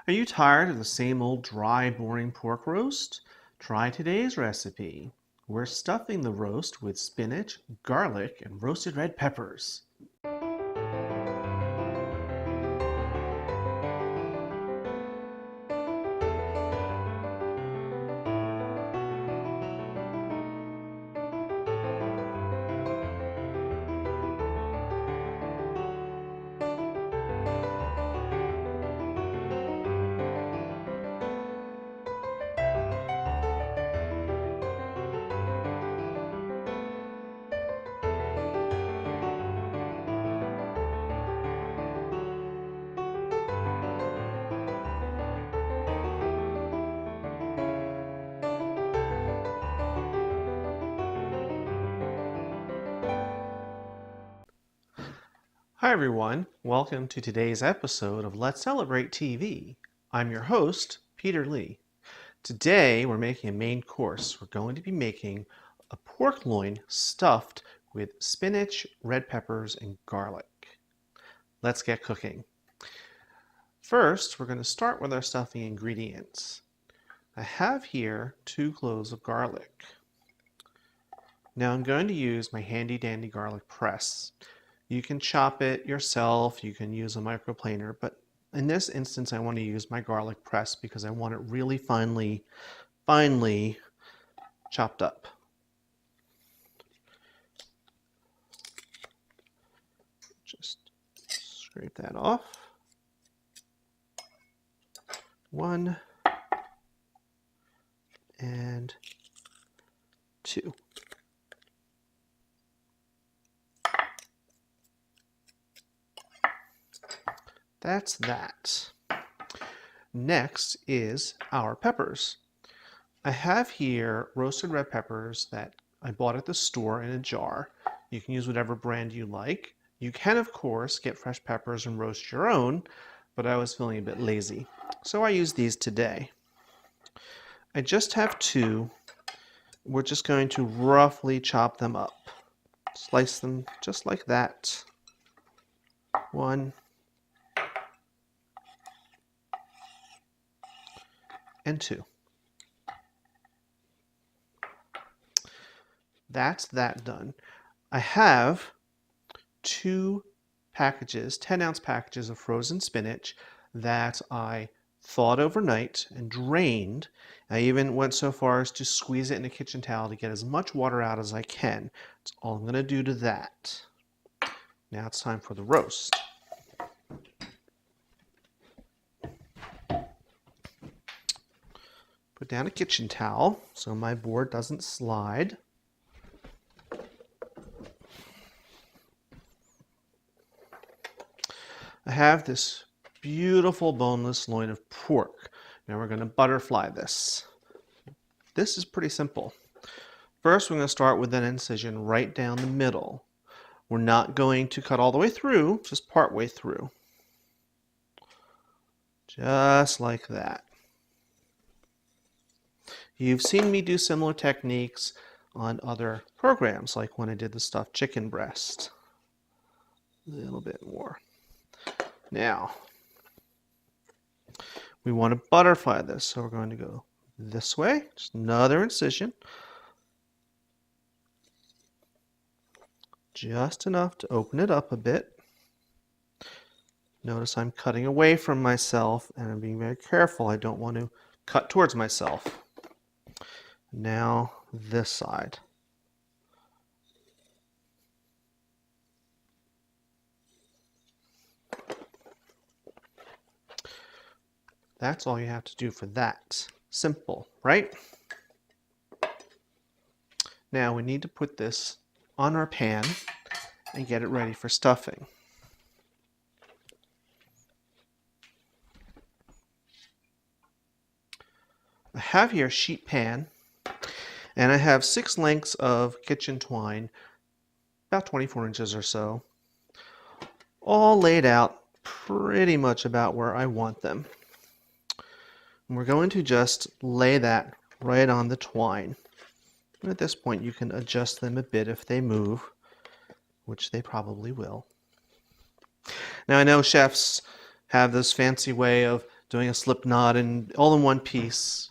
Are you tired of the same old dry, boring pork roast? Try today's recipe. We're stuffing the roast with spinach, garlic, and roasted red peppers. Hi everyone, welcome to today's episode of Let's Celebrate TV. I'm your host, Peter Lee. Today we're making a main course. We're going to be making a pork loin stuffed with spinach, red peppers, and garlic. Let's get cooking. First, we're going to start with our stuffing ingredients. I have here 2 cloves of garlic. Now I'm going to use my handy dandy garlic press. You can chop it yourself, you can use a microplaner, but in this instance I want to use my garlic press because I want it really finely chopped up. Just scrape that off. 1 and 2. That's that. Next is our peppers. I have here roasted red peppers that I bought at the store in a jar. You can use whatever brand you like. You can, of course, get fresh peppers and roast your own, but I was feeling a bit lazy, so I used these today. I just have 2. We're just going to roughly chop them up. Slice them just like that. 1 and 2. That's that done. I have 2 packages, 10-ounce packages of frozen spinach that I thawed overnight and drained. I even went so far as to squeeze it in a kitchen towel to get as much water out as I can. That's all I'm going to do to that. Now it's time for the roast. Put down a kitchen towel so my board doesn't slide. I have this beautiful boneless loin of pork. Now we're going to butterfly this. This is pretty simple. First, we're going to start with an incision right down the middle. We're not going to cut all the way through, just part way through. Just like that. You've seen me do similar techniques on other programs, like when I did the stuffed chicken breast. A little bit more. Now, we want to butterfly this, so we're going to go this way, just another incision. Just enough to open it up a bit. Notice I'm cutting away from myself, and I'm being very careful. I don't want to cut towards myself. Now this side. That's all you have to do for that. Simple, right? Now we need to put this on our pan and get it ready for stuffing. I have here a sheet pan, and I have 6 lengths of kitchen twine, about 24 inches or so, all laid out pretty much about where I want them. And we're going to just lay that right on the twine. And at this point you can adjust them a bit if they move, which they probably will. Now I know chefs have this fancy way of doing a slip knot and all in one piece,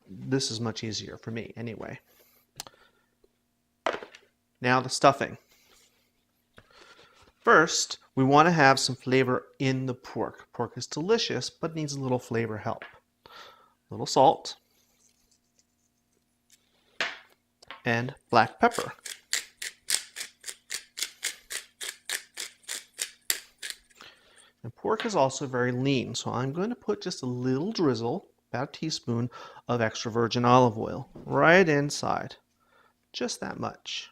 this is much easier for me anyway. Now the stuffing. First, we want to have some flavor in the pork. Pork is delicious, but needs a little flavor help. A little salt and black pepper. And pork is also very lean, so I'm going to put just a little drizzle, about a teaspoon, of extra virgin olive oil right inside. Just that much.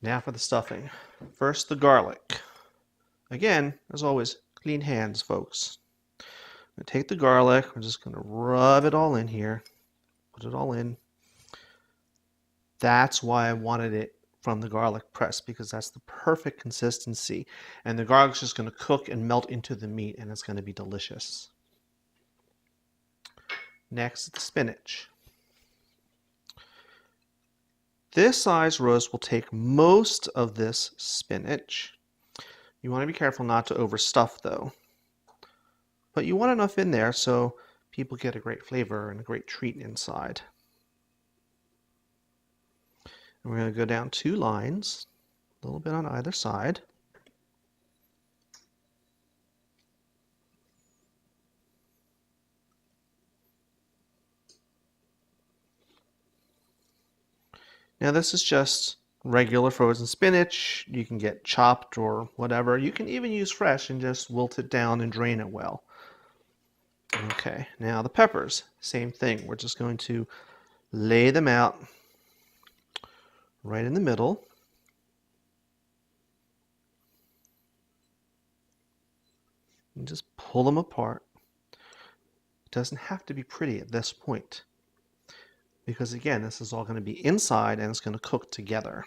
Now for the stuffing. First, the garlic. Again, as always, clean hands, folks. I'm going to take the garlic, we're just going to rub it all in here. Put it all in. That's why I wanted it from the garlic press, because that's the perfect consistency. And the garlic's just going to cook and melt into the meat, and it's going to be delicious. Next, the spinach. This size roast will take most of this spinach. You want to be careful not to overstuff though. But you want enough in there so people get a great flavor and a great treat inside. And we're going to go down 2 lines, a little bit on either side. Now this is just regular frozen spinach. You can get chopped or whatever. You can even use fresh and just wilt it down and drain it well. Okay, now the peppers, same thing. We're just going to lay them out right in the middle. And just pull them apart. It doesn't have to be pretty at this point, because again, this is all going to be inside and it's going to cook together.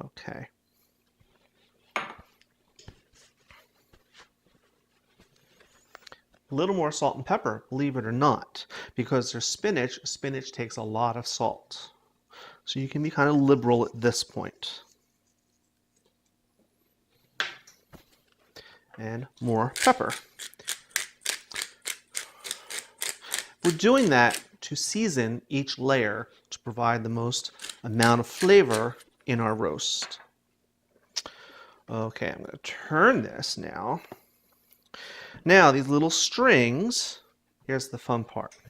Okay. A little more salt and pepper, believe it or not, because there's spinach. Spinach takes a lot of salt. So you can be kind of liberal at this point. And more pepper. We're doing that to season each layer to provide the most amount of flavor in our roast. Okay, I'm going to turn this now. Now, these little strings, here's the fun part. I'm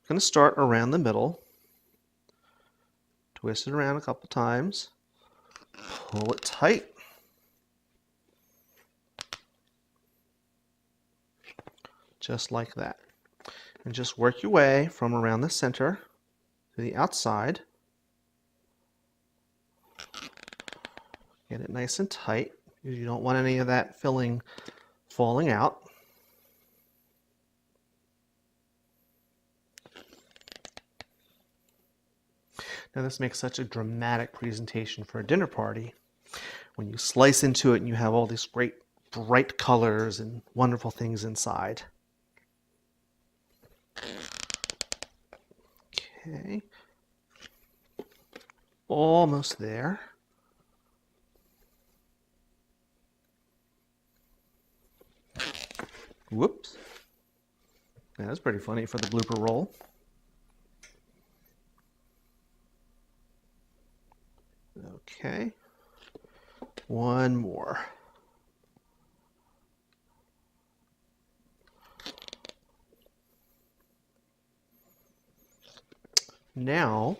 going to start around the middle, twist it around a couple times, pull it tight, just like that. And just work your way from around the center to the outside. Get it nice and tight, because you don't want any of that filling falling out. Now this makes such a dramatic presentation for a dinner party. When you slice into it and you have all these great bright colors and wonderful things inside. Okay. Almost there. Whoops. Yeah, that's pretty funny for the blooper roll. Okay. One more. Now,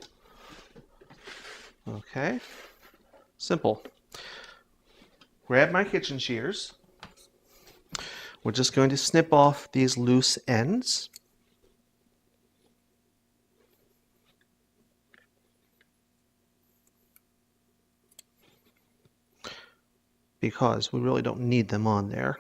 okay, simple. Grab my kitchen shears. We're just going to snip off these loose ends. Because we really don't need them on there.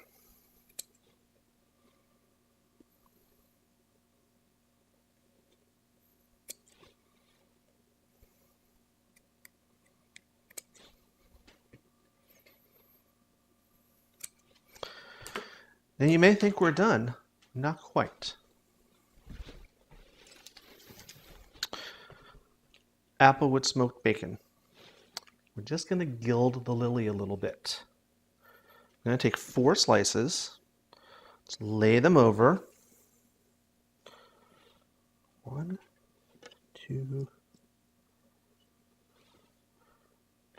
Then you may think we're done. Not quite. Applewood Smoked Bacon. We're just going to gild the lily a little bit. I'm going to take 4 slices. Let's lay them over. 1, 2,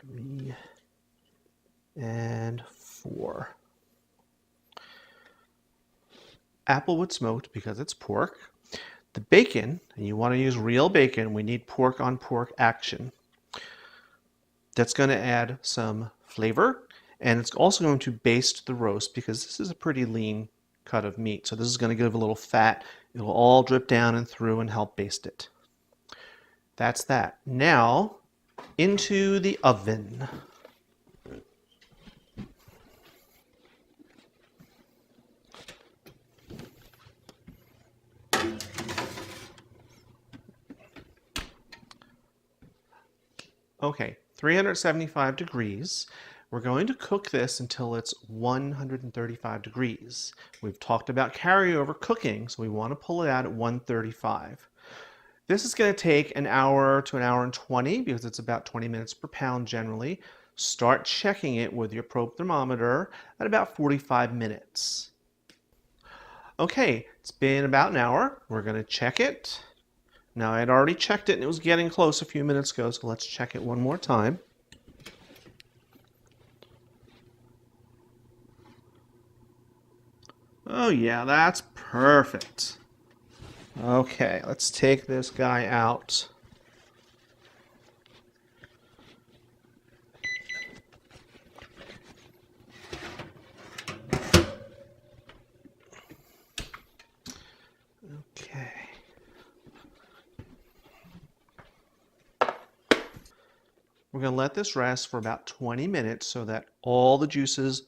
3, and 4. Applewood smoked because it's pork. The bacon, and you want to use real bacon, we need pork on pork action. That's going to add some flavor, and it's also going to baste the roast because this is a pretty lean cut of meat. So this is going to give a little fat. It'll all drip down and through and help baste it. That's that. Now, into the oven. Okay, 375 degrees. We're going to cook this until it's 135 degrees. We've talked about carryover cooking, so we want to pull it out at 135. This is going to take an hour to an hour and 20 because it's about 20 minutes per pound generally. Start checking it with your probe thermometer at about 45 minutes. Okay, it's been about an hour. We're going to check it. Now, I had already checked it and it was getting close a few minutes ago, so let's check it one more time. Oh yeah, that's perfect. Okay, let's take this guy out. Okay. We're going to let this rest for about 20 minutes so that all the juices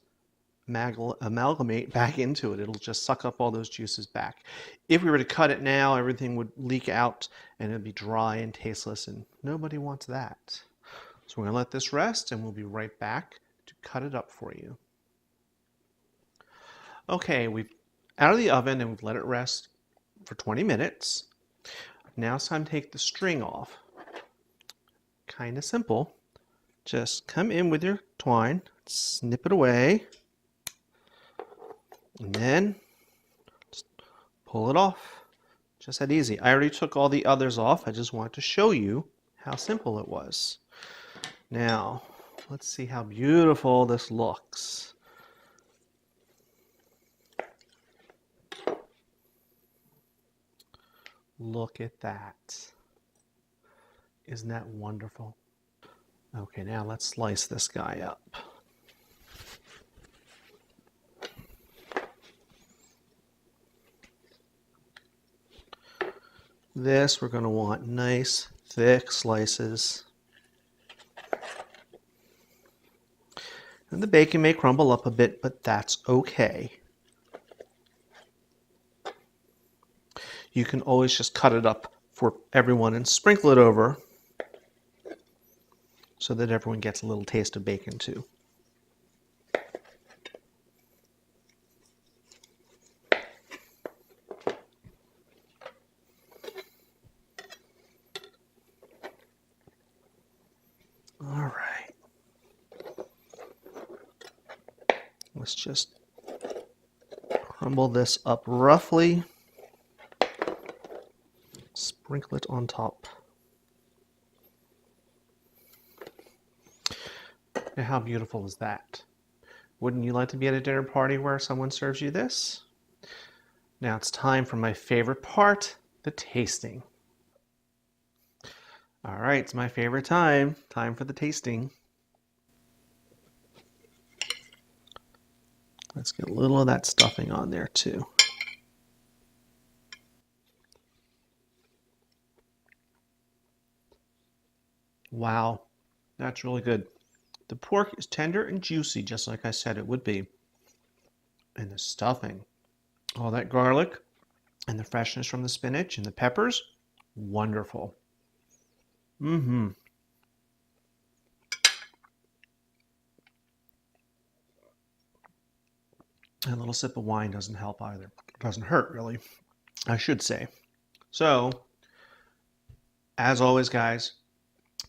amalgamate back into it. It'll just suck up all those juices back. If we were to cut it now, everything would leak out and it'd be dry and tasteless, and nobody wants that. So we're going to let this rest and we'll be right back to cut it up for you. Okay, we've out of the oven and we've let it rest for 20 minutes. Now it's time to take the string off. Kind of simple. Just come in with your twine, snip it away, and then just pull it off. Just that easy. I already took all the others off. I just wanted to show you how simple it was. Now, let's see how beautiful this looks. Look at that. Isn't that wonderful? Okay, now let's slice this guy up. This we're going to want nice, thick slices. And the bacon may crumble up a bit, but that's okay. You can always just cut it up for everyone and sprinkle it over so that everyone gets a little taste of bacon too. All right. Let's just crumble this up roughly. Sprinkle it on top. Now, how beautiful is that? Wouldn't you like to be at a dinner party where someone serves you this? Now it's time for my favorite part, the tasting. All right, it's my favorite time. Time for the tasting. Let's get a little of that stuffing on there too. Wow, that's really good. The pork is tender and juicy, just like I said it would be. And the stuffing, all that garlic and the freshness from the spinach and the peppers, wonderful. Mm-hmm. And a little sip of wine doesn't help either. It doesn't hurt, really, I should say. So, as always, guys,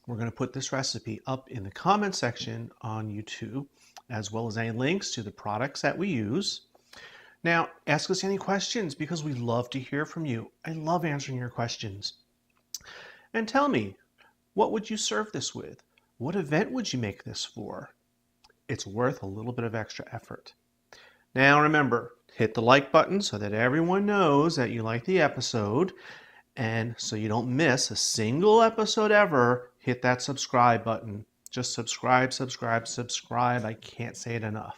we're going to put this recipe up in the comment section on YouTube. as well as any links to the products that we use. Now, ask us any questions because we love to hear from you. I love answering your questions. And tell me, what would you serve this with? What event would you make this for? It's worth a little bit of extra effort. Now remember, hit the like button so that everyone knows that you like the episode. And so you don't miss a single episode ever, hit that subscribe button. Just subscribe, subscribe, subscribe. I can't say it enough.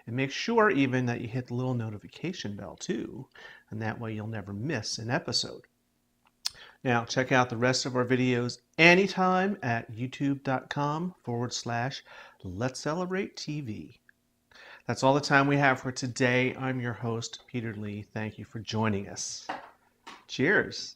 And make sure even that you hit the little notification bell too. And that way you'll never miss an episode. Now check out the rest of our videos anytime at youtube.com/Let's Celebrate TV. That's all the time we have for today. I'm your host, Peter Lee. Thank you for joining us. Cheers.